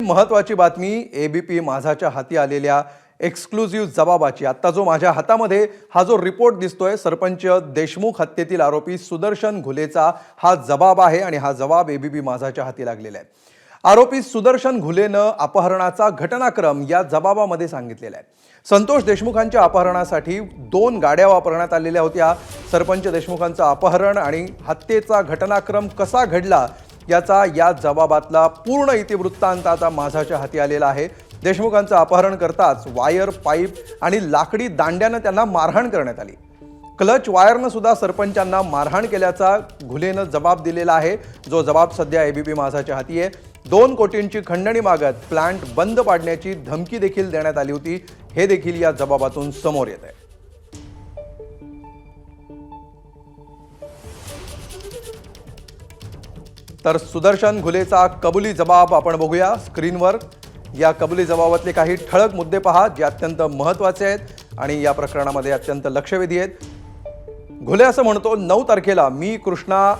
महत्त्वाची बातमी एबीपी माझाच्या हाती आलेल्या एक्सक्लुझिव्ह जबाबाची। आता जो माझ्या हातामध्ये हा जो रिपोर्ट दिसतोय सरपंच देशमुख हत्येतील आरोपी सुदर्शन घुलेचा हा जबाब आहे आणि हा जबाब एबीपी माझाच्या हाती लागलेला आहे। आरोपी सुदर्शन घुलेनं अपहरणाचा घटनाक्रम या जबाबामध्ये सांगितलेला आहे। संतोष देशमुखांच्या अपहरणासाठी 2 गाड्या वापरण्यात आलेल्या होत्या। सरपंच देशमुखांचं अपहरण आणि हत्येचा घटनाक्रम कसा घडला याचा या जबाबातला पूर्ण इतिवृत्तांत आता माझाच्या हाती आलेला आहे। देशमुखांचं अपहरण करताच वायर, पाईप आणि लाकडी दांड्यानं त्यांना मारहाण करण्यात आली। क्लच वायरनं सुद्धा सरपंचांना मारहाण केल्याचा घुलेनं जबाब दिलेला आहे, जो जबाब सध्या एबीपी माझाच्या हाती आहे। 2 कोटींची खंडणी मागत प्लांट बंद पाडण्याची धमकी देखील देण्यात आली होती, हे देखील या जबाबातून समोर येत आहे। तर सुदर्शन घुलेचा कबुली जबाब आपण बघूया स्क्रीनवर। या कबुली जबाबातले काही ठळक मुद्दे पहा जे अत्यंत महत्त्वाचे आहेत आणि या प्रकरणामध्ये अत्यंत लक्षवेधी आहेत। घुले असं म्हणतो, 9 तारखेला मी कृष्णा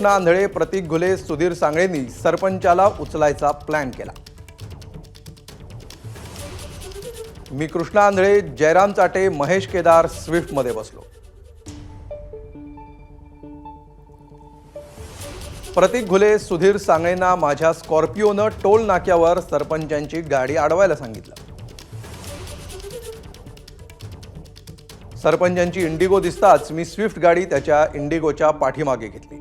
आंधळे, प्रतीक घुले, सुधीर सांगळेंनी सरपंचाला उचलायचा प्लॅन केला। मी कृष्णा आंधळे, जयराम चाटे, महेश केदार स्विफ्टमध्ये बसलो। प्रतीक घुले, सुधीर सांगळेंना माझ्या स्कॉर्पिओनं टोल नाक्यावर सरपंचांची गाडी अडवायला सांगितलं। सरपंचांची इंडिगो दिसताच मी स्विफ्ट गाडी त्याच्या इंडिगोच्या पाठीमागे घेतली।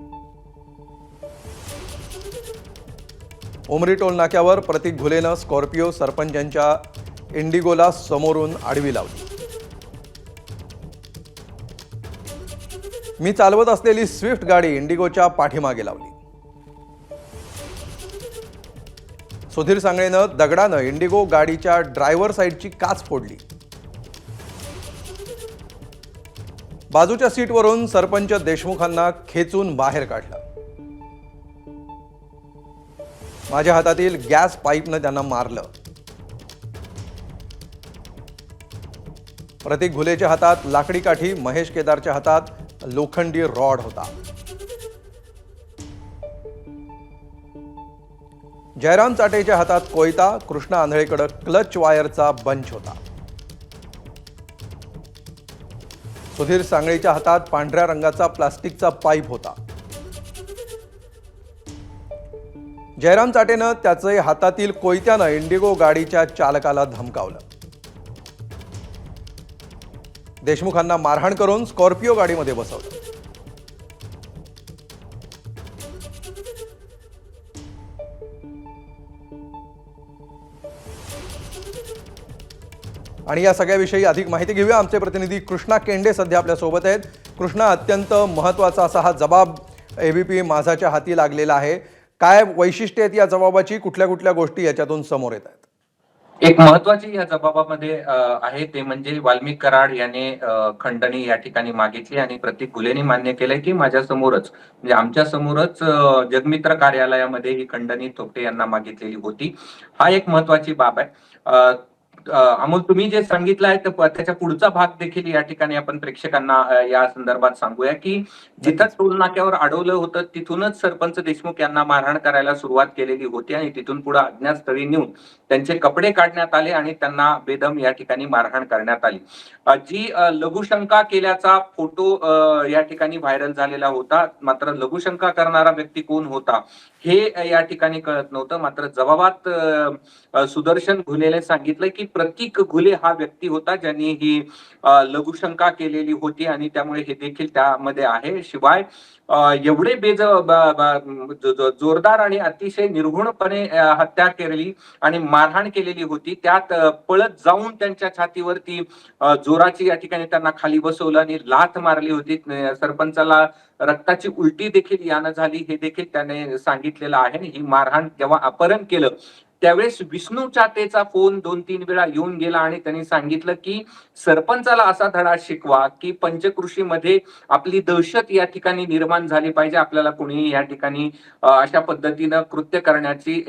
उमरी टोल नाक्यावर प्रतीक घुलेनं स्कॉर्पिओ सरपंचांच्या इंडिगोला समोरून आडवी लावली। मी चालवत असलेली स्विफ्ट गाडी इंडिगोच्या पाठीमागे लावली। सुधीर सांगळेनं दगडानं इंडिगो गाडीच्या ड्रायव्हर साईडची काच फोडली। बाजूच्या सीटवरून सरपंच देशमुखांना खेचून बाहेर काढलं। माझ्या हातातील गॅस पाईपनं त्यांना मारलं। प्रतीक घुलेच्या हातात लाकडी काठी, महेश केदारच्या हातात लोखंडी रॉड होता। जयराम चाटेच्या हातात कोयता, कृष्णा आंधळेकडे क्लच वायरचा बंच होता। सुधीर सांगळेच्या हातात पांढऱ्या रंगाचा प्लास्टिकचा पाईप होता। जयराम चाटेनं त्याचे हातातील कोयत्यानं इंडिगो गाडीच्या चालकाला धमकावलं। देशमुखांना मारहाण करून स्कॉर्पिओ गाडीमध्ये बसवलं। आणि या सगळ्याविषयी अधिक माहिती घेऊया। आमचे प्रतिनिधी कृष्णा केंडे सध्या आपल्या सोबत आहेत। कृष्णा, अत्यंत महत्त्वाचा असा हा जबाब एबीपी माझाच्या हाती लागलेला आहे। काय वैशिष्ट्य आहेत या जबाबाची, कुठल्या कुठल्या गोष्टी याच्यातून समोर येत आहेत? एक महत्वाची या जबाबामध्ये आहे ते म्हणजे वाल्मिक कराड याने खंडणी या ठिकाणी मागितली आणि प्रतीक घुलेने मान्य केलंय की माझ्या समोरच म्हणजे आमच्या समोरच जगमित्र कार्यालयामध्ये ही खंडणी थोपटे यांना मागितलेली होती। हा एक महत्वाची बाब आहे। अमोल, तुम्ही जे सांगितलं आहे त्याच्या पुढचा भाग देखील या ठिकाणी आपण प्रेक्षकांना या संदर्भात सांगूया की जिथं टोल नाक्यावर अडवलं होतं तिथूनच सरपंच देशमुख यांना मारहाण करायला सुरुवात केलेली होती आणि तिथून पुढे अज्ञात स्थळी नेऊन त्यांचे कपडे काढण्यात आले आणि त्यांना बेदम या ठिकाणी मारहाण करण्यात आली। जी लघुशंका केल्याचा फोटो या ठिकाणी व्हायरल झालेला होता, मात्र लघुशंका करणारा व्यक्ती कोण होता हे या ठिकाणी कळत नव्हतं। मात्र जबाबात सुदर्शन घुलेने सांगितलं की प्रतीक घुले हा व्यक्ती होता ज्यांनी ही लघुशंका केलेली होती आणि त्यामुळे हे देखील त्यामध्ये आहे। शिवाय एवढे जोरदार आणि अतिशय निर्घुणपणे हत्या केली आणि मारहाण केलेली होती, त्यात पळत जाऊन त्यांच्या छातीवरती जोराची या ठिकाणी त्यांना खाली बसवलं आणि लाथ मारली होती। सरपंचाला रक्ताची उलटी देखील यानं झाली हे देखील त्याने सांगितलेलं आहे। ही मारहाण जेव्हा अपहरण केलं त्यावेळेस विष्णू चाटेचा फोन 2-3 वेळा येऊन गेला आणि त्यांनी सांगितलं की सरपंचाला असा धडा शिकवा की पंचकृषीमध्ये आपली दहशत या ठिकाणी निर्माण झाली पाहिजे, आपल्याला कोणीही या ठिकाणी अशा पद्धतीनं कृत्य करण्याची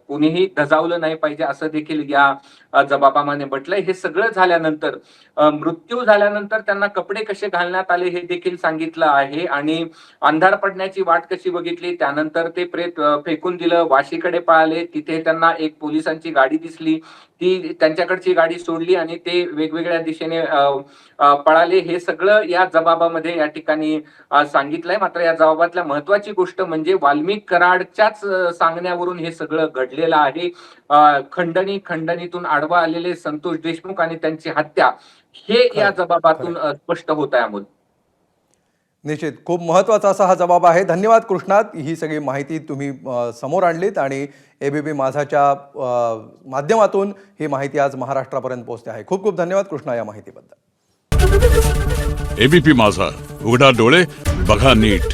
कोणीही धजावलं नाही पाहिजे असं देखील या जबाबामध्ये म्हटलंय। हे सगळं झाल्यानंतर मृत्यू झाल्यानंतर त्यांना कपडे कसे घालण्यात आले हे देखील सांगितलं आहे आणि अंधार पडण्याची वाट कशी बघितली, त्यानंतर ते प्रेत फेकून दिलं, वाशीकडे पळाले, तिथे त्यांना एक पोलिसांची गाडी दिसली, ती त्यांच्याकडची गाडी सोडली आणि ते वेगवेगळ्या दिशेने पळाले. हे सगळं या जबाबामध्ये या ठिकाणी सांगितलंय. मात्र या जबाबातल्या महत्वाची गोष्ट म्हणजे वाल्मिक कराडच्याच सांगण्यावरून हे सगळं घडलेलं आहे. खंडणीतून आडवा आलेले संतोष देशमुख आणि त्यांची हत्या हे या जबाबातून स्पष्ट होत आहे. अमोल, निश्चित खूप महत्त्वाचा असा हा जबाब आहे. धन्यवाद कृष्णात, ही सगळी माहिती तुम्ही समोर आणलीत आणि एबीपी माझाच्या माध्यमातून ही माहिती आज महाराष्ट्रापर्यंत पोहोचते आहे. खूप खूप धन्यवाद कृष्णा या माहितीबद्दल. एबीपी माझा, उघडा डोळे बघा नीट.